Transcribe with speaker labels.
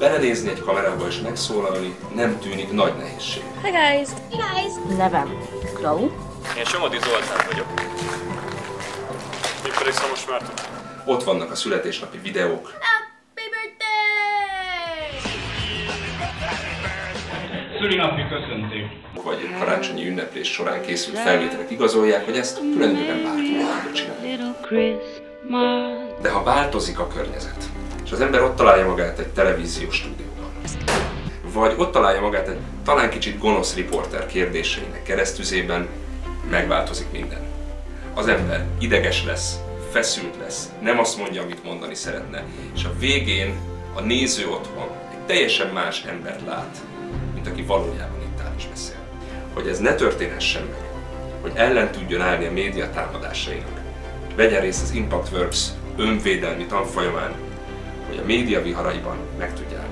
Speaker 1: Belenézni egy kamerába és megszólalni nem tűnik nagy nehézség.
Speaker 2: Hi guys! Hey guys! Nevem Klau.
Speaker 3: Én Somodi Zoltán vagyok. Én pedig Szamos Márton.
Speaker 1: Ott vannak a születésnapi videók.
Speaker 2: Happy birthday!
Speaker 3: Szülinapi köszönték.
Speaker 1: Vagy egy karácsonyi ünneplés során készült felvételek igazolják, hogy ezt tulajdonképpen bárki meg tudja csinálni. De ha változik a környezet, és az ember ott találja magát egy televíziós stúdióban, vagy ott találja magát egy talán kicsit gonosz riporter kérdéseinek keresztüzében, megváltozik minden. Az ember ideges lesz, feszült lesz, nem azt mondja, amit mondani szeretne, és a végén a néző otthon egy teljesen más embert lát, mint aki valójában itt áll és beszél. Hogy ez ne történhessen meg, hogy ellen tudjon állni a média támadásainak, vegyen részt az Impact Works önvédelmi tanfolyamán, hogy a média viharaiban meg tudja állni.